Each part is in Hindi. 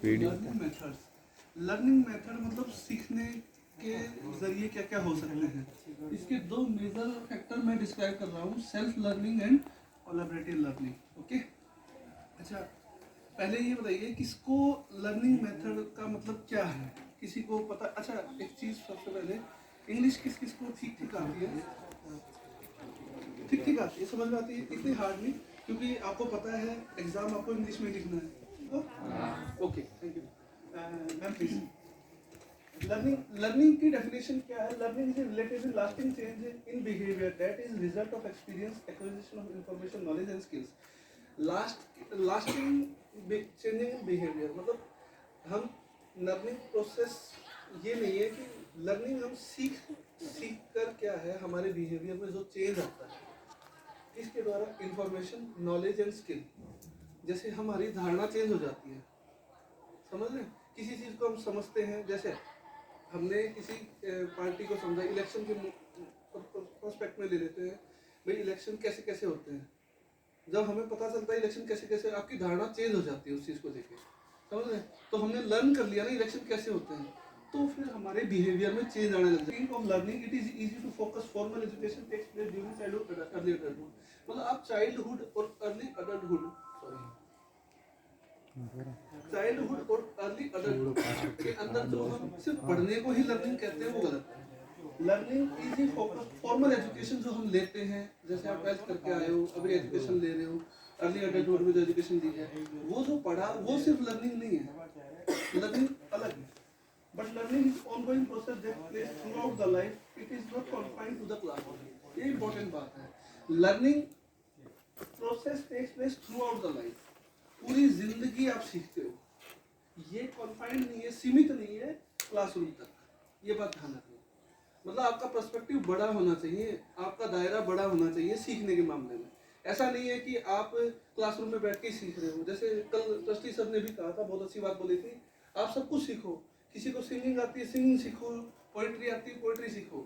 लर्निंग मेथड्स, लर्निंग मेथड मतलब सीखने के जरिए क्या क्या हो सकते हैं। इसके दो मेजर फैक्टर मैं डिस्क्राइब कर रहा हूँ, self learning and collaborative learning. Okay, अच्छा पहले ये बताइए किसको लर्निंग मेथड का मतलब क्या है, किसी को पता? अच्छा एक चीज़ सबसे पहले, इंग्लिश किस किस को ठीक ठीक आती है? ठीक ठीक आती है, समझ में आती है, इतनी हार्ड नहीं, क्योंकि आपको पता है एग्जाम आपको इंग्लिश में लिखना है। Okay thank you ma'am please. Learning की डेफिनेशन क्या है? Learning is related lasting change in behaviour that is result of experience, acquisition of information, knowledge and skills. Lasting changing in behaviour मतलब हम लर्निंग प्रोसेस ये नहीं है कि लर्निंग हम सीख कर क्या है हमारे बिहेवियर में जो चेंज आता है इसके द्वारा इंफॉर्मेशन, नॉलेज एंड स्किल, जैसे हमारी धारणा चेंज हो जाती है। समझ रहे हैं? किसी चीज़ को हम समझते हैं, जैसे हमने किसी पार्टी को समझा, इलेक्शन के प्रोस्पेक्ट में ले लेते हैं भाई इलेक्शन कैसे कैसे होते हैं। जब हमें पता चलता है इलेक्शन कैसे कैसे, आपकी धारणा चेंज हो जाती है उस चीज़ को लेकर। समझ रहे हैं? तो हमने लर्न कर लिया ना इलेक्शन कैसे होते हैं, तो फिर हमारे बिहेवियर में चेंज आने लग जाता है। Of learning it is easy to focus, formal education takes place during childhood, early adulthood. मतलब आप चाइल्डहुड और अर्ली अडल्टहुड, चाइल्डहुड और अर्ली अडल्टहुड के अंदर जो हम सिर्फ पढ़ने को ही लर्निंग कहते हैं वो गलत है। Learning easy focus, formal education जो हम लेते हैं, जैसे आप ट्वेल्थ करके आए हो, अभी एजुकेशन ले रहे हो, अर्ली अडल्टहुड में जो एजुकेशन दी है वो जो पढ़ा वो सिर्फ लर्निंग नहीं है, लर्निंग अलग है। But learning is ongoing process that place throughout the life, it is not confined to the classroom. ये इंपॉर्टेंट बात है, learning process takes place throughout the life, पूरी जिंदगी आप सीखते हो, ये कन्फाइंड नहीं है, सीमित नहीं है क्लासरूम तक। ये बात ध्यान रखना, मतलब आपका पर्सपेक्टिव बड़ा होना चाहिए, आपका दायरा बड़ा होना चाहिए सीखने के मामले में। ऐसा नहीं है कि आप क्लासरूम में बैठ के ही सीख रहे हो। जैसे कल ट्रस्टी सर ने भी कहा था, बहुत अच्छी बात बोली थी, आप सब कुछ सीखो, किसी को सिंगिंग आती है सिंगिंग सीखो, पोइट्री आती है पोइट्री सीखो,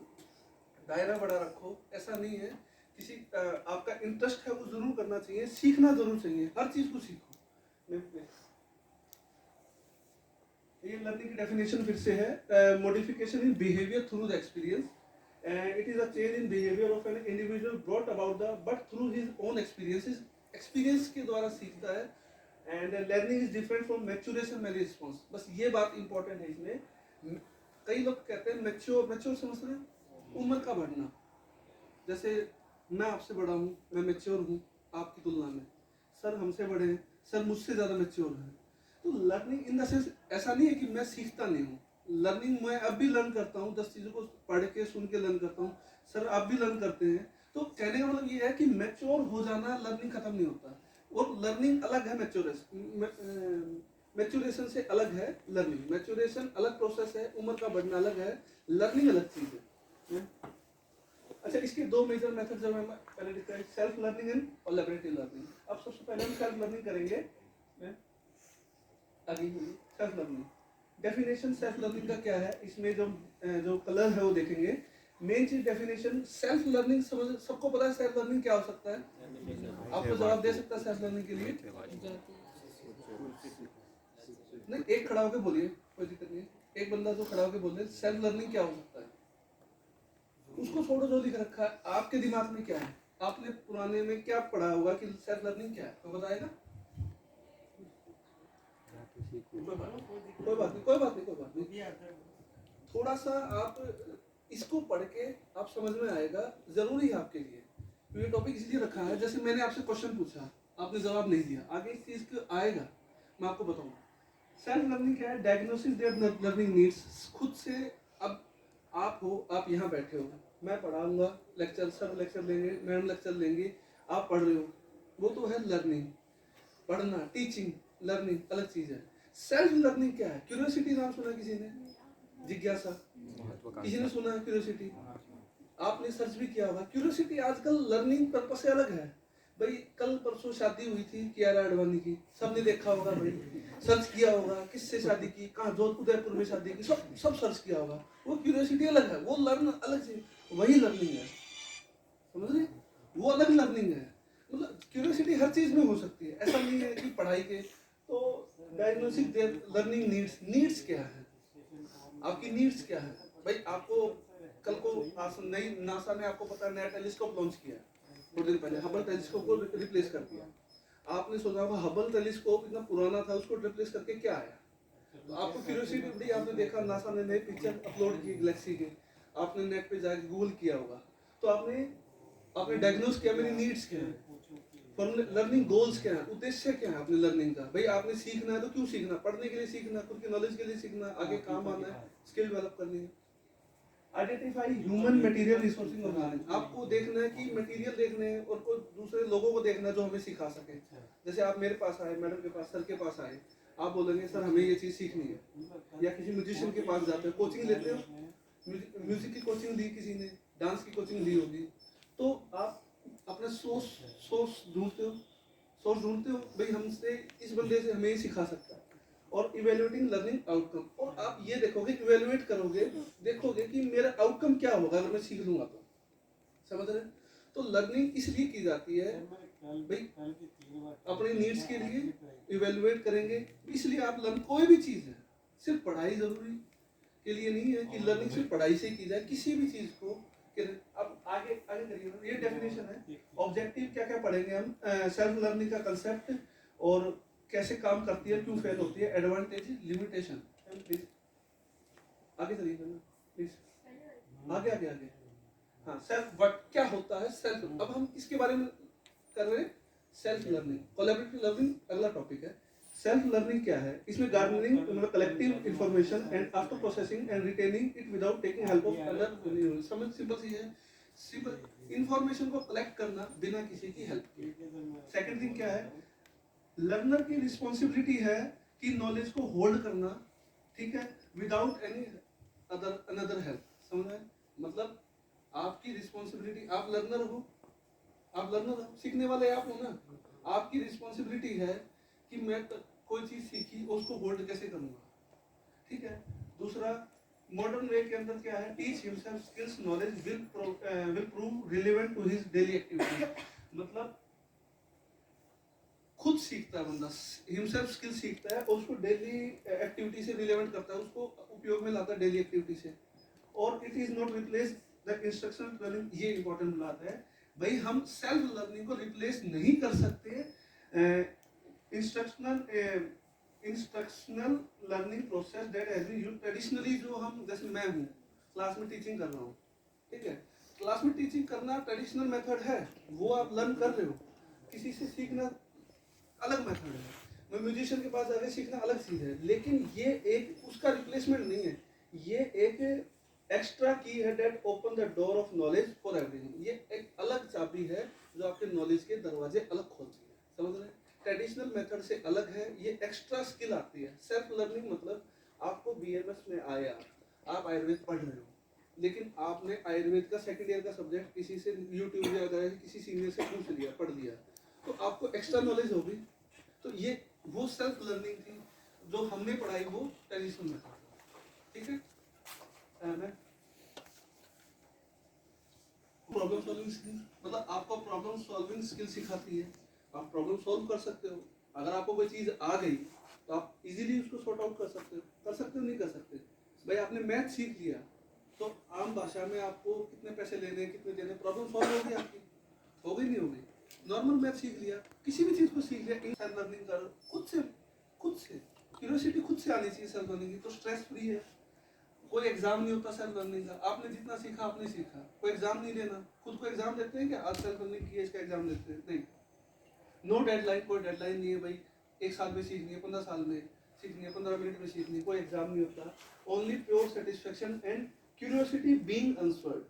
दायरा बड़ा रखो। ऐसा नहीं है, किसी आपका इंटरेस्ट है वो जरूर करना चाहिए, सीखना जरूर चाहिए, हर चीज को सीखो। ये लर्निंग की डेफिनेशन फिर से है, modification in behaviour through the experience, and it is a change in behavior of an individual brought about but through his own experiences, experience के द्वारा सीखता है। and learning is different from maturation and response। बस ये बात इंपॉर्टेंट है इसमें। कई लोग कहते हैं मैच्योर समझ रहे हैं, उम्र का बढ़ना, जैसे मैं आपसे बड़ा हूँ, मैं मैच्योर हूँ आपकी तुलना में, सर हमसे बड़े हैं, सर मुझसे ज़्यादा मैच्योर हैं। तो लर्निंग इन द सेंस ऐसा नहीं है कि मैं सीखता नहीं हूँ, लर्निंग मैं अब भी लर्न करता हूँ, 10 चीज़ों को पढ़ के सुन के लर्न करता हूँ, सर आप भी लर्न करते हैं। तो कहने का मतलब ये है कि मैच्योर हो जाना, लर्निंग खत्म नहीं होता, और लर्निंग अलग है मैच्योरेशन से अलग है लर्निंग। मैच्योरेशन अलग प्रोसेस है, उम्र का बढ़ना अलग है, लर्निंग अलग चीज़ है। अच्छा, इसके दो मेजर मेथड जो मैं पहले describe, self learning and collaborative learning. अब सबसे पहले हम सेल्फ लर्निंग करेंगे। आगे self learning definition, self learning का क्या है, इसमें जो कलर है वो देखेंगे। मेन चीज डेफिनेशन, सेल्फ लर्निंग समझ सबको पता है सेल्फ लर्निंग क्या हो सकता है, आपको जवाब दे सकता है सेल्फ लर्निंग के लिए? नहीं, एक खड़ा होकर बोलिए, कोई दिक्कत नहीं, एक बंदा जो खड़ा होकर बोले सेल्फ लर्निंग क्या हो सकता है, उसको छोड़ो जो लिख रखा है, आपके दिमाग में क्या है, आपने पुराने में क्या पढ़ा होगा कि सेल्फ लर्निंग क्या है, तो बताएगा? कोई बात नहीं। थोड़ा सा आप इसको पढ़ के आप समझ में आएगा, जरूरी है आपके लिए। तो ये टॉपिक इसलिए रखा है, जैसे मैंने आपसे क्वेश्चन पूछा, आपने जवाब नहीं दिया, आगे इस चीज को आएगा, मैं आपको बताऊंगा। सेल्फ लर्निंग क्या है? डायग्नोसिस दैट लर्निंग नीड्स, खुद से। अब आप हो, आप यहाँ बैठे हो, मैं पढ़ाऊंगा, लेक्चर सर लेक्चर लेंगे, मैडम लेक्चर लेंगे, आप पढ़ रहे हो, वो तो है लर्निंग। पढ़ना, टीचिंग, लर्निंग अलग चीज है। सेल्फ लर्निंग क्या है? क्यूरियोसिटी नाम सुना किसी ने? जिज्ञासा किसी ने सुना है? क्यूरियोसिटी आपने सर्च भी किया होगा। क्यूरियोसिटी आजकल लर्निंग पर्पस से अलग है। भाई कल परसों शादी हुई थी कियारा आडवाणी की, सबने देखा होगा, भाई सर्च किया होगा, किससे शादी की, कहाँ, जोधपुर उदयपुर में शादी की, सब सर्च किया होगा। वो क्यूरियोसिटी अलग है, वो लर्न अलग से, वही लर्निंग है, समझ रहे? वो अलग लर्निंग है। मतलब क्यूरियोसिटी हर चीज में हो सकती है, ऐसा नहीं है कि पढ़ाई के। तो डायग्नोसिस देयर लर्निंग नीड्स क्या है, आपकी नीड्स क्या है भाई। आपको कल को नई नासा ने आपको पता नया टेलीस्कोप लॉन्च किया थोड़े दिन पहले, हबल टेलीस्कोप को रिप्लेस कर दिया। आपने सोचा होगा हबल टेलीस्कोप इतना पुराना था, उसको रिप्लेस करके क्या आया। तो आपको क्यूरियोसिटी बढ़ी, आपने देखा नासा ने नई पिक्चर अपलोड की गैलेक्सी के, आपने नेट पे जाके गूगल किया होगा, तो आपने डायग्नोस किया मेरी नीड्स क्या है, लर्निंग गोल्स क्या है, उद्देश्य क्या है अपने लर्निंग का। भाई आपने सीखना है तो क्यों सीखना, पढ़ने के लिए सीखना, खुद की नॉलेज के लिए सीखना, आगे काम आना है, स्किल डेवलप करनी है। Identify human material resourcing of learning, आपको देखना है कि मटेरियल देखने हैं और कोई दूसरे लोगों को देखना है जो हमें सिखा सके। जैसे आप मेरे पास आए, मैडम के पास, सर के पास आए, आप बोलेंगे सर हमें ये चीज़ सीखनी है, या किसी म्यूजिशियन के पास जाते हो, कोचिंग लेते हो, म्यूजिक की कोचिंग ली, किसी ने डांस की कोचिंग ली होगी, तो आप अपना सोर्स ढूंढते हो भाई हमसे इस बंदे से हमें ही सिखा सकता है, और इवेल्युएटिंग लर्निंग आउटकम, और आप ये देखोगे, इवेल्युएट करोगे, देखोगे कि मेरा आउटकम क्या होगा अगर मैं सीख लूंगा तो, समझ रहे। तो लर्निंग इसलिए की जाती है भाई अपने नीड्स के लिए, इवेल्युएट करेंगे, इसलिए आप लर्न, कोई भी चीज़ है, सिर्फ पढ़ाई जरूरी के लिए नहीं है कि लर्निंग सिर्फ पढ़ाई से की जाए, किसी भी चीज़ को। अब आगे आगे करिए, ये डेफिनेशन है। ऑब्जेक्टिव क्या क्या पढ़ेंगे हम, सेल्फ लर्निंग का कंसेप्ट और कैसे काम करती है, क्यों फेल होती है, एडवांटेज, लिमिटेशन। प्लीज आगे चलिए प्लीज, आगे आगे आगे। हाँ, सेल्फ वर्क क्या होता है, सेल्फ, अब हम इसके बारे में कर रहे हैं। सेल्फ लर्निंग, कोलैबोरेटिव लर्निंग अगला टॉपिक है। सेल्फ लर्निंग क्या है, इसमें गार्डनिंग मतलब collective information and after processing and retaining it without taking help of other. समझ सिंपल सी है, सिंपल इंफॉर्मेशन को कलेक्ट करना बिना किसी की हेल्प के। सेकंड थिंग क्या है, लर्नर की रिस्पॉन्सिबिलिटी है कि नॉलेज को होल्ड करना, ठीक है, विदाउट एनी अनदर हेल्प। समझ रहे, मतलब आपकी रिस्पॉन्सिबिलिटी, आप लर्नर हो, सीखने वाले आप हो ना, आपकी रिस्पॉन्सिबिलिटी है कि मैं कोई चीज सीखी उसको होल्ड कैसे करूंगा, ठीक है। दूसरा, मॉडर्न वे के अंदर क्या है, teach himself skills knowledge will prove relevant to his daily activity, मतलब खुद सीखता है बंदा, हिमसेल्फ स्किल सीखता है और उसको डेली एक्टिविटी से रिलेवेंट करता है, उसको उपयोग में लाता है डेली एक्टिविटी से। और it is not replace the instructional learning, ये इंपॉर्टेंट बात है भाई, हम सेल्फ लर्निंग को रिप्लेस नहीं कर सकते instructional learning process that has been used traditionally. जो हम, जैसे मैं हूँ क्लास में टीचिंग कर रहा हूँ, ठीक है, क्लास में टीचिंग करना ट्रेडिशनल मेथड है, वो आप लर्न कर रहे हो, किसी से सीखना अलग मेथड है, मैं म्यूजिशियन के पास जाकर सीखना अलग चीज़ है, लेकिन ये एक उसका रिप्लेसमेंट नहीं है, ये एक एक्स्ट्रा की है that open the door of knowledge for everything, ये एक अलग चाबी है जो आपके नॉलेज के दरवाजे अलग खोलती है, समझ रहे हैं। ट्रेडिशनल मेथड से अलग है, ये एक्स्ट्रा स्किल आती है। सेल्फ लर्निंग मतलब आपको बीएमएस में आया, आप आयुर्वेद पढ़ रहे हो, लेकिन आपने आयुर्वेद का सेकंड ईयर का सब्जेक्ट किसी से यूट्यूब या किसी सीनियर से पूछ लिया, पढ़ लिया, तो आपको एक्स्ट्रा नॉलेज होगी। तो ये वो सेल्फ लर्निंग थी जो हमने पढ़ाई, वो ट्रेडिशनल मेथड, ठीक है। प्रॉब्लम सॉल्विंग स्किल मतलब आपको प्रॉब्लम सॉल्विंग स्किल सिखाती है, आप प्रॉब्लम सॉल्व कर सकते हो। अगर आपको कोई चीज़ आ गई तो आप इजीली उसको सॉर्ट आउट कर सकते हो, नहीं कर सकते। भाई आपने मैथ सीख लिया, तो आम भाषा में आपको कितने पैसे लेने, कितने देने, प्रॉब्लम सॉल्व होगी आपकी, होगी नहीं होगी। नॉर्मल मैथ सीख लिया, किसी भी चीज़ को सीख लिया, सेल्फ लर्निंग कर, खुद से क्यूरियोसिटी खुद से आनी चाहिए सेल्फ लर्निंग की, तो स्ट्रेस फ्री है। कोई एग्जाम नहीं होता सेल्फ लर्निंग का, आपने जितना सीखा आपने सीखा, कोई एग्जाम नहीं देना। खुद को एग्जाम देते हैं क्या, आज सेल्फ लर्निंग किया इसका एग्जाम देते हैं, नहीं। नो डेडलाइन, कोई डेडलाइन नहीं है भाई, 1 साल में सीखनी है, 15 साल में सीखनी है, 15 मिनट में सीखनी है, कोई एग्जाम नहीं होता। Only pure satisfaction and curiosity being answered,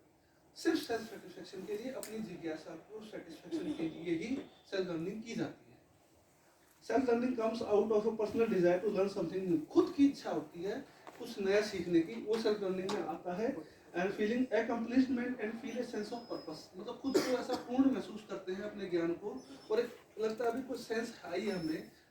सिर्फ सेल्फ सेटिस्फेक्शन के लिए, अपनी जिज्ञासा को सेटिस्फेक्शन के लिए ही सेल्फ लर्निंग की जाती है। Self learning comes out of a personal desire to learn something new, खुद की इच्छा होती है कुछ नया सीखने की, वो सेल्फ लर्निंग में आता है। And feeling accomplishment and feel a sense of purpose, मतलब खुद को ऐसा पूर्ण महसूस करते हैं अपने ज्ञान को, और एक लगता है अभी कुछ सेंस आई है,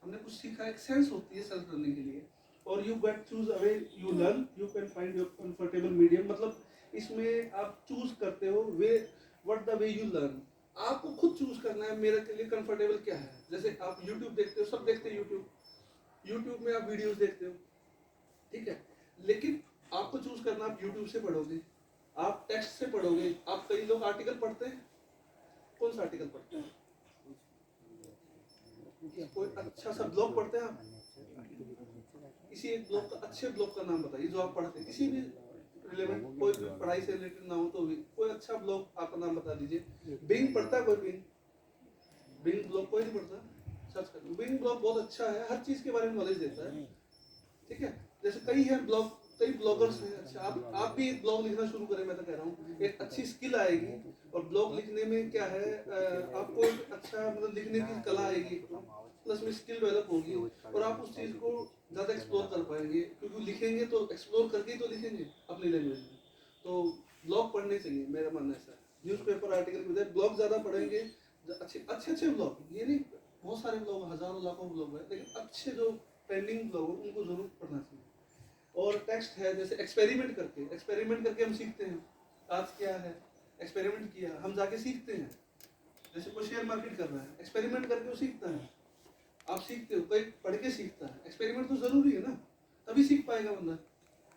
हमने कुछ सीखा, एक सेंस होती है सेल्फ लर्निंग के लिए। और you get choose away you learn, you can find your comfortable medium, मतलब इसमें आप चूज करते हो way, what the way you learn, आपको खुद चूज करना है मेरे के लिए कंफर्टेबल क्या है। जैसे आप यूट्यूब देखते हो, सब देखते हैं यूट्यूब, यूट्यूब में आप वीडियोस देखते हो, ठीक है, लेकिन आपको चूज करना, आप यूट्यूब से पढ़ोगे, आप टेक्स्ट से पढ़ोगे। आप कई लोग आर्टिकल पढ़ते हैं, कौन सा आर्टिकल पढ़ते हैं? कोई अच्छा सा ब्लॉग पढ़ते हैं आप? किसी एक ब्लॉग का, अच्छे ब्लॉग का नाम बताइए जो आप पढ़ते हैं, किसी भी रिलेवेंट, कोई भी पढ़ाई से रिलेटेड ना हो तो भी कोई अच्छा ब्लॉग आपका नाम बता दीजिए। बिंग पढ़ता है कोई? बिंग ब्लॉग कोई नहीं पढ़ता? सर्च कर, बिंग ब्लॉग बहुत अच्छा है, हर चीज के बारे में नॉलेज देता है, ठीक है। जैसे कई है ब्लॉग, कई ब्लॉगर्स हैं। अच्छा, आप भी एक ब्लॉग लिखना शुरू करें, मैं तो कह रहा हूँ, एक अच्छी स्किल आएगी। और ब्लॉग लिखने में क्या है, आपको एक अच्छा मतलब लिखने की कला आएगी, प्लस में स्किल डेवलप होगी, और आप उस चीज़ को ज़्यादा एक्सप्लोर कर पाएंगे, क्योंकि लिखेंगे तो एक्सप्लोर करके ही तो लिखेंगे अपनी लैंग्वेज में। तो ब्लॉग पढ़ने चाहिए, मेरा मानना ऐसा है। न्यूज़पेपर आर्टिकल की बजाय ब्लॉग ज़्यादा पढ़ेंगे, अच्छे ब्लॉग, ये नहीं बहुत सारे ब्लॉग, हज़ारों लाखों ब्लॉग है, लेकिन अच्छे जो ट्रेंडिंग ब्लॉग है उनको ज़रूर पढ़ना चाहिए। और टेक्स्ट है, जैसे एक्सपेरिमेंट करके हम सीखते हैं। आज क्या है, एक्सपेरिमेंट किया, हम जाके सीखते हैं। जैसे कोई शेयर मार्केट कर रहा है, एक्सपेरिमेंट करके वो सीखता है। आप सीखते हो, कोई पढ़ के सीखता है, एक्सपेरिमेंट तो जरूरी है ना, तभी सीख पाएगा बंदा।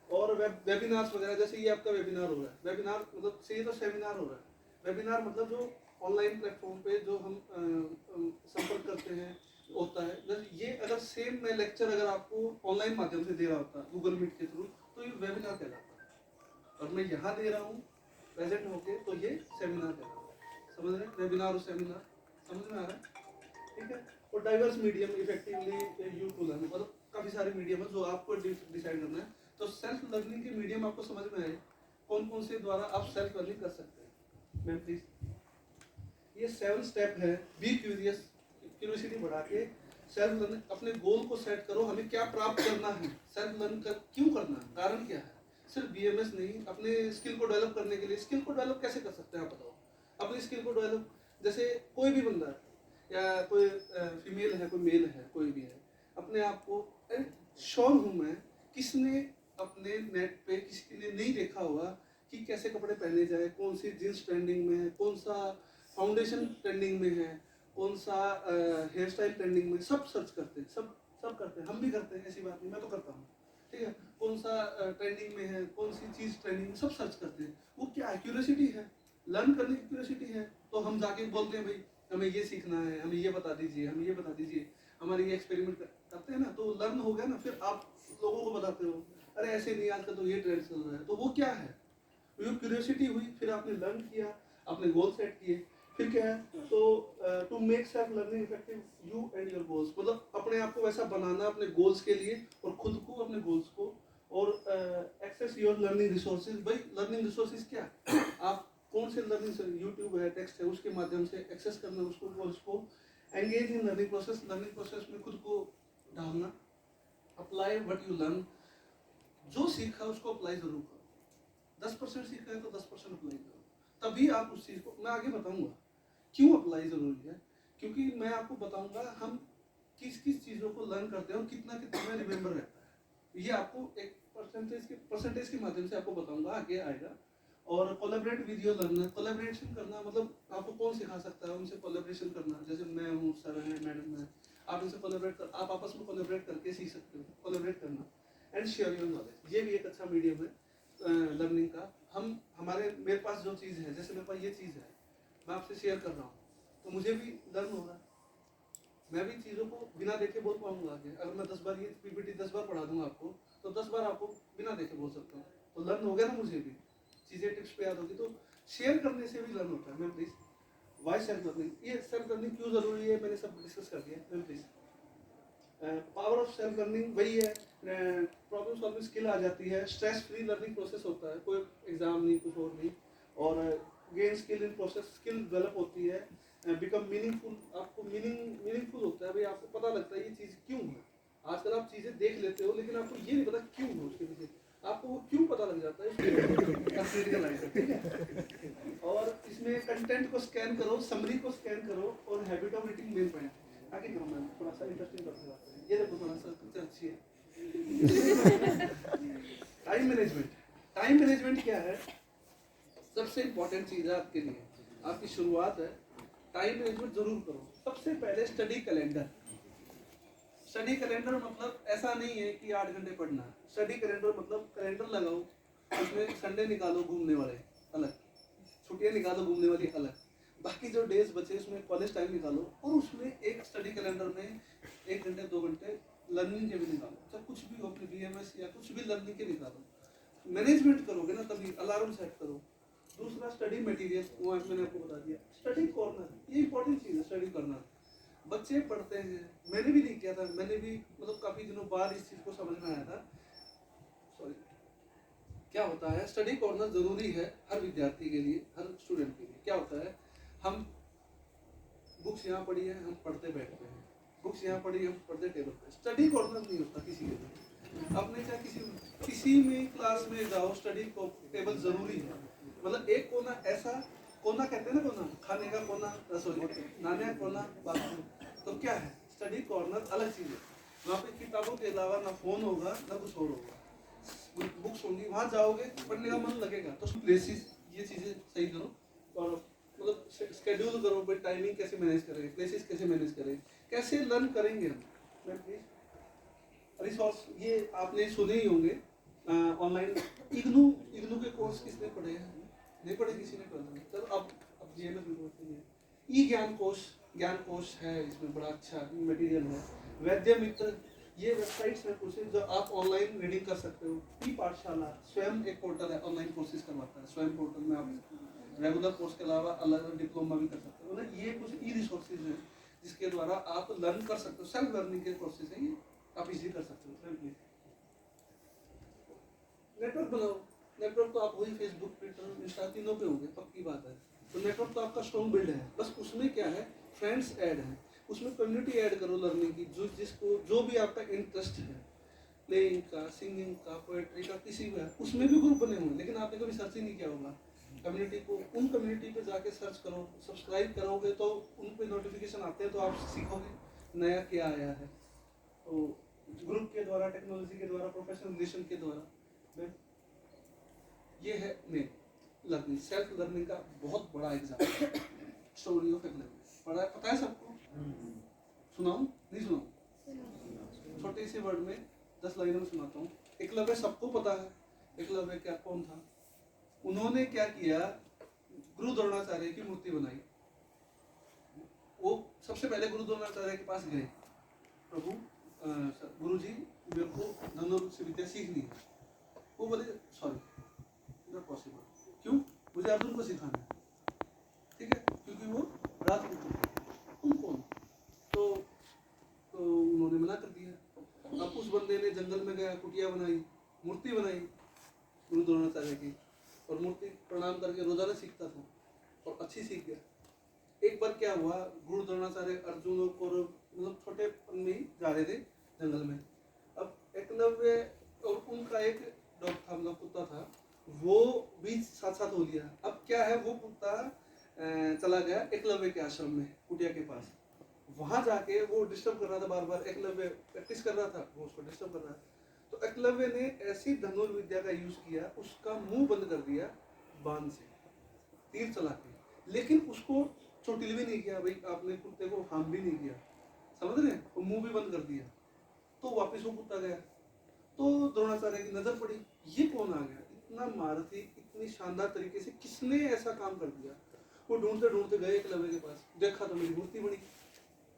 और वेबिनार्स वगैरह, जैसे ये आपका वेबिनार हो रहा है, वेबिनार मतलब से तो सेमिनार हो रहा है, वेबिनार मतलब जो ऑनलाइन प्लेटफॉर्म पे जो हम संपर्क करते हैं होता है। जैसे ये अगर सेम मैं लेक्चर अगर आपको ऑनलाइन माध्यम से दे रहा होता गूगल मीट के थ्रू, तो ये वेबिनार कहलाता है। और मैं यहाँ दे रहा हूँ प्रेजेंट होके, तो ये सेमिनार कहलाता है। समझ रहे हैं, वेबिनार और सेमिनार समझ में आ रहा है, ठीक है। और diverse medium effectively use to learn, मतलब काफ़ी सारे मीडियम है जो आपको डिसाइड करना है। तो सेल्फ लर्निंग के मीडियम आपको समझ में आए, कौन कौन से द्वारा आप सेल्फ लर्निंग कर सकते हैं। मैम प्लीज, ये 7 स्टेप है। बी क्यूरियस, क्यूरियोसिटी बढ़ा के सेल्फ लर्निंग, अपने गोल को सेट करो, हमें क्या प्राप्त करना है, सेल्फ लर्न कर क्यों करना है, कारण क्या है। सिर्फ बीएमएस नहीं, अपने स्किल को डेवलप करने के लिए, स्किल को डेवलप कैसे कर सकते हैं आप बताओ, अपनी स्किल को डेवलप। जैसे कोई भी बंदा है, या कोई फीमेल है, कोई मेल है, कोई भी है, अपने आप को श्योर हूँ मैं, किसने अपने नेट पे किसी ने नहीं देखा होगा कि कैसे कपड़े पहने जाए, कौन सी जींस ट्रेंडिंग में है, कौन सा फाउंडेशन ट्रेंडिंग में है, कौन सा हेयर स्टाइल ट्रेंडिंग में, सब सर्च करते हैं, सब करते हैं, हम भी करते हैं, ऐसी बात नहीं, मैं तो करता हूँ, ठीक है। कौन सा ट्रेंडिंग में है, कौन सी चीज़ ट्रेंडिंग में, सब सर्च करते हैं। वो क्या है, क्यूरियोसिटी है, लर्न करने की क्यूरियोसिटी है। तो हम जाके बोलते हैं भाई हमें ये सीखना है, हमें ये बता दीजिए, हमें ये बता दीजिए, हमारे ये एक्सपेरिमेंट करते हैं ना, तो लर्न हो गया ना। फिर आप लोगों को बताते हो, अरे ऐसे नहीं, आजकल तो ये ट्रेंड चल रहा है, तो वो क्या है, वो क्यूरियोसिटी हुई, फिर आपने लर्न किया, आपने गोल सेट किए। फिर क्या है, तो to make self learning effective you and your goals, मतलब अपने आप को वैसा बनाना अपने गोल्स के लिए, और खुद को अपने गोल्स को। और एक्सेस योर लर्निंग रिसोर्सेज, भाई लर्निंग रिसोर्सेज क्या, आप कौन से लर्निंग, यूट्यूब है, टेक्स्ट है, उसके माध्यम से एक्सेस करना उसको, गोल्स को। एंगेज इन लर्निंग प्रोसेस में खुद को डालना। अप्लाई व्हाट यू लर्न, जो सीखा उसको अप्लाई जरूर करो। 10% सीखा है तो 10% अप्लाई करो, तभी आप उस चीज़ को, मैं आगे बताऊंगा क्यों अप्लाई जरूरी है, क्योंकि मैं आपको बताऊंगा हम किस किस चीज़ों को लर्न करते हैं और कितना कितना रिमेंबर रहता है। ये आपको एक परसेंटेज के माध्यम से आपको बताऊंगा, आगे आएगा। और collaborate with your learner, collaboration करना मतलब आपको कौन सिखा सकता है, उनसे कोलैबोरेशन करना। जैसे मैं हूँ, सर है, मैडम है, आप इनसे कोलैबोरेट कर, आप आपस में कोलैबोरेट करके सीख सकते हो, कोलैबोरेट करना। एंड शेयर योर नॉलेज, ये भी एक अच्छा मीडियम है लर्निंग का। मेरे पास जो चीज़ है, जैसे मेरे पास ये चीज़ है, मैं आपसे शेयर कर रहा हूँ, तो मुझे भी लर्न हो रहा है, मैं भी चीज़ों को बिना देखे बोल पाऊंगा आगे। अगर मैं 10 बार ये पीपीटी 10 बार पढ़ा दूंगा आपको, तो 10 बार आपको बिना देखे बोल सकता हूँ, तो लर्न हो गया ना, मुझे भी चीज़ें टिप्स पे याद होगी। तो शेयर करने से भी लर्न होता है। Ma'am please, why self learning, ये सेल्फ लर्निंग क्यों जरूरी है, मैंने सब डिस्कस कर दिया। Ma'am please, power of self learning वही है, प्रॉब्लम सॉल्विंग स्किल आ जाती है, स्ट्रेस फ्री लर्निंग प्रोसेस होता है, कोई एग्जाम नहीं, कुछ और नहीं। और gain skill in process, skill develop होती है, बिकम मीनिंगफुल, आपको मीनिंगफुल होता है, भाई आपको पता लगता है ये चीज़ क्यों है। आजकल आप चीज़ें देख लेते हो, लेकिन आपको ये नहीं पता क्यों है उसके पीछे, आपको वो क्यों पता लग जाता है, क्रिटिकल आंसर, ठीक है। और इसमें कंटेंट को स्कैन करो, समरी को स्कैन करो, और habit of reading main point आगे करो। मैम थोड़ा सा इंटरेस्टिंग करते हैं, ये देखो थोड़ा सा पिक्चर अच्छी है। टाइम मैनेजमेंट, टाइम मैनेजमेंट क्या है, सबसे इंपॉर्टेंट चीज़ है आपके लिए, आपकी शुरुआत है, टाइम मैनेजमेंट जरूर करो। सबसे पहले स्टडी कैलेंडर, स्टडी कैलेंडर मतलब ऐसा नहीं है कि 8 घंटे पढ़ना। स्टडी कैलेंडर मतलब कैलेंडर लगाओ, उसमें संडे निकालो घूमने वाले अलग, छुट्टियां निकालो घूमने वाली अलग, बाकी जो डेज बचे उसमें कॉलेज टाइम निकालो, और उसमें एक स्टडी कैलेंडर में 1 घंटे 2 घंटे लर्निंग के भी निकालो, चाहे कुछ भी हो, अपने BMS या कुछ भी लर्निंग के निकालो। मैनेजमेंट करोगे ना तभी। अलार्म सेट करो। दूसरा स्टडी मटेरियल, वो मैंने आपको बता दिया। स्टडी कॉर्नर, ये इंपॉर्टेंट चीज़ है स्टडी कॉर्नर। बच्चे पढ़ते हैं, मैंने भी नहीं किया था, मैंने भी मतलब काफ़ी दिनों बाद इस चीज़ को समझ में आया था। सॉरी, क्या होता है स्टडी कॉर्नर ज़रूरी है हर विद्यार्थी के लिए, हर स्टूडेंट के लिए। क्या होता है, हम बुक्स यहाँ पढ़ी है, हम पढ़ते बैठते हैं, बुक्स यहाँ पढ़ी हम पढ़ते टेबल पे। स्टडी कॉर्नर नहीं होता किसी के लिए। आपने क्या किसी में क्लास में जाओ, स्टडी टेबल जरूरी है। मतलब एक कोना ऐसा, कोना कहते हैं ना, कोना खाने का कोना, सॉरी नहाने का कोना, बाथरूम। तो क्या है स्टडी कॉर्नर अलग चीज़ है। वहाँ पे किताबों के अलावा ना फोन होगा ना कुछ और होगा, बुक्स होंगी, वहाँ जाओगे पढ़ने का मन लगेगा। तो प्लेसेस, ये चीज़ें सही करो, और मतलब शेड्यूल करो भाई, टाइमिंग कैसे मैनेज करें, प्लेसेस कैसे मैनेज करें, कैसे लर्न करेंगे हम। मैं प्लीज रिसोर्स, ये आपने सुने ही होंगे ऑनलाइन। इग्नू के कोर्स किसने पढ़े हैं? नहीं पढ़े, किसी ने पढ़ा। चलो अब GMS में पढ़ते हैं। ई ज्ञान कोश है, इसमें बड़ा अच्छा मटेरियल है। वैद्य मित्र, ये वेबसाइट्स हैं कुछ जो आप ऑनलाइन रीडिंग कर सकते हो। ई पाठशाला स्वयं एक पोर्टल है, ऑनलाइन कोर्सेज करवाता है। स्वयं पोर्टल में आप रेगुलर कोर्स के अलावा अलग डिप्लोमा भी कर सकते हो ना। ये कुछ ई रिसोर्सेज हैं जिसके द्वारा आप लर्न कर सकते हो। सेल्फ लर्निंग के कोर्सेज हैं ये, आप इजीली कर सकते हो। नेटवर्क बनाओ। नेटवर्क तो आप वही फेसबुक, ट्विटर, इंस्टा तीनों पे होंगे, पक्की बात है। तो नेटवर्क तो आपका स्ट्रॉन्ग बिल्ड है, बस उसमें क्या है, फ्रेंड्स ऐड हैं, उसमें कम्युनिटी ऐड करो लर्निंग की, जो भी आपका इंटरेस्ट है, प्लेइंग का, सिंगिंग का, पोएट्री का, किसी का, उसमें भी ग्रुप बने हुए। लेकिन आपने कभी सर्च ही नहीं किया होगा कम्युनिटी को। उन कम्युनिटी पे जाके सर्च करो, सब्सक्राइब करोगे तो उन पे नोटिफिकेशन आते हैं, तो आप सीखोगे नया क्या आया है। तो ग्रुप के द्वारा, टेक्नोलॉजी के द्वारा, प्रोफेशनल रिलेशन के द्वारा, ये है मेन लर्निंग। सेल्फ लर्निंग का बहुत बड़ा एग्जाम्पल स्टोरी ऑफ एकलव्य। पता है सबको? सुनाऊं? नहीं सुनाऊं? छोटे से वर्ड में 10 लाइनों में सुनाता हूँ। एकलव्य सबको पता है। एकलव्य क्या, कौन था? उन्होंने क्या किया, गुरु द्रोणाचार्य की मूर्ति बनाई। वो सबसे पहले गुरु द्रोणाचार्य के पास गए, प्रभु गुरुजी मेरे को धनुर्विद्या विद्या सीखनी है। वो बोले सॉरी नॉट पॉसिबल। क्यों? मुझे अर्जुन को सिखाना है, ठीक है, क्योंकि वो राजपुत्र है, तुम कौन? तो उन्होंने मना कर दिया। अब उस बंदे ने जंगल में गया, कुटिया बनाई, मूर्ति बनाई गुरु द्रोणाचार्य की, और मूर्ति प्रणाम करके रोजाना सीखता था और अच्छी सीख गया। एक बार क्या हुआ, गुरु द्रोणाचार्य अर्जुन और मतलब छोटे में ही जा रहे थे जंगल में। अब एकलव्य और उनका एक डॉग था, मतलब कुत्ता था, वो भी साथ साथ हो लिया। अब क्या है, वो कुत्ता चला गया एकलव्य के आश्रम में, कुटिया के पास। वहां जाके वो डिस्टर्ब कर रहा था बार बार। एकलव्य प्रैक्टिस कर रहा था, वो उसको डिस्टर्ब कर रहा था। तो एकलव्य ने ऐसी धनुर्विद्या का यूज किया, उसका मुंह बंद कर दिया बाण से, तीर चला के। लेकिन उसको चोटिल भी नहीं किया, भाई आपने कुत्ते को हार्म भी नहीं किया, समझ रहे हैं? वो मुंह भी बंद कर दिया। तो वापस वो कुत्ता गया। तो द्रोणाचार्य की नजर पड़ी, ये कौन आ गया, इतना मारुति, इतनी शानदार तरीके से किसने ऐसा काम कर दिया। वो ढूंढते ढूंढते गए एकलव्य के पास, देखा तो मेरी मूर्ति बनी।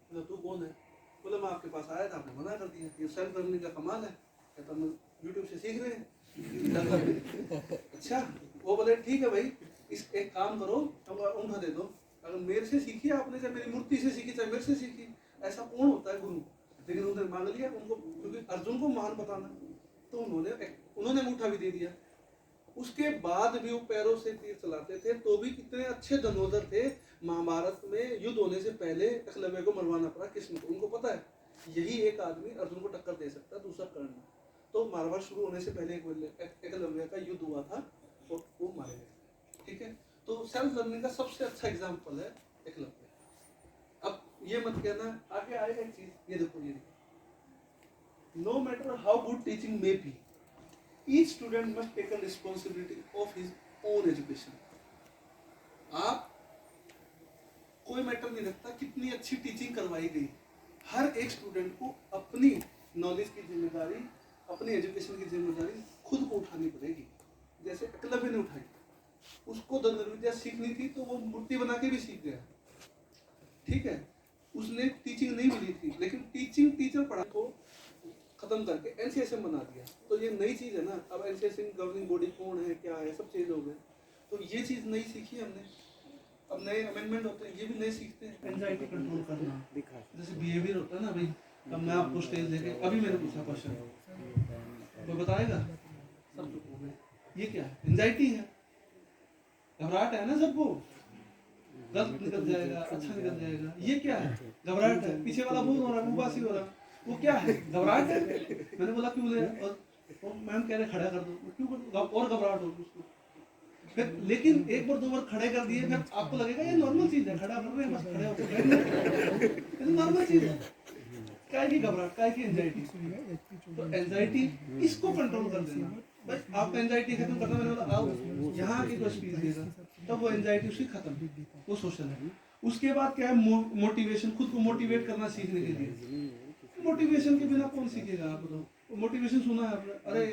बोला तू कौन है? बोला मैं आपके पास आया था, आपने मना कर दिया। ये सेल्फ लर्निंग का कमाल है। कहता मैं यूट्यूब से सीख रहे हैं। अच्छा, वो बोले ठीक है भाई, इस एक काम करो, अंगूठा दे दो। अगर मेरे से सीखी आपने, चाहे मेरी मूर्ति से सीखी, चाहे मेरे से सीखी, ऐसा कौन होता है गुरु? लेकिन उन्होंने मांग लिया उनको, क्योंकि अर्जुन को महान बताना, तो उन्होंने अंगूठा भी दे दिया। उसके बाद भी वो पैरों से तीर चलाते थे, तो भी कितने अच्छे धनुर्धर थे। महाभारत में युद्ध होने से पहले एकलव्य को मरवाना पड़ा कृष्ण को। उनको पता है यही एक आदमी अर्जुन को टक्कर दे सकता है, दूसरा कर्ण। तो महाभारत शुरू होने से पहले एकलव्य का युद्ध हुआ था और वो मारे गए। ठीक है, तो सेल्फ लर्निंग का सबसे अच्छा एग्जाम्पल है एकलव्य। अब ये मत कहना, आगे आएगा एक चीज, ये देखो, ये देखो, no matter how good teaching may be, each student must take a responsibility of his own education. आप कोई मैटर नहीं रखता कितनी अच्छी टीचिंग करवाई गई, हर एक स्टूडेंट को अपनी नॉलेज की जिम्मेदारी, अपनी एजुकेशन की जिम्मेदारी खुद को उठानी पड़ेगी। जैसे एकलव्य ने उठाई, उसको धनुर्विद्या सीखनी थी तो वो मूर्ति बना के भी सीख गया, ठीक है। उसने टीचिंग नहीं मिली थी, लेकिन टीचिंग टीचर पढ़ा को खत्म करके एनसीएसएम बना दिया। तो ये नई चीज है ना। अब एनसीएसएम गवर्निंग बॉडी कौन है, क्या है, सब चेंज हो गए। तो ये चीज नई सीखी हमने। अब नए अमेंडमेंट होते हैं, ये भी नए सीखते हैं। एंजाइटी कंट्रोल करना, जैसे बिहेवियर होता है ना भाई। अब मैं आपको स्टेज लेके, अभी मैंने पूछा क्वेश्चन, कोई बताएगा? सब चुप हो गए। ये क्या है? एंजाइटी है, घबराहट है ना सबको, गलत निकल जाएगा, अच्छा निकल जाएगा। ये क्या है? घबराहट है। पीछे वाला बोर हो रहा है, उबासी हो रहा है, वो क्या है? घबराहट है। मैंने बोला क्यों ले, और मैम कह रहे खड़ा कर दो, क्यों कर दो? और घबराहट होगी उसको। फिर लेकिन एक बार दो बार खड़े कर दिए, फिर आपको लगेगा ये नॉर्मल चीज है, खड़ा कर रहे हैं बस, खड़े होकर नॉर्मल चीज है। काय की घबराहट, काय की एंजाइटी। तो एंजाइटी इसको कंट्रोल कर देना। बस आपका एंजाइटी खत्म करना, मैंने बोला आओ यहाँ की कोई स्पीच देगा, तब वो एंजाइटी उसकी खत्म, वो सोशल है। उसके बाद क्या है? मोटिवेशन, खुद को मोटिवेट करना सीखने के लिए। मोटिवेशन के बिना कौन सीखेगा? आप बताओ। मोटिवेशन सुना है आपने? अरे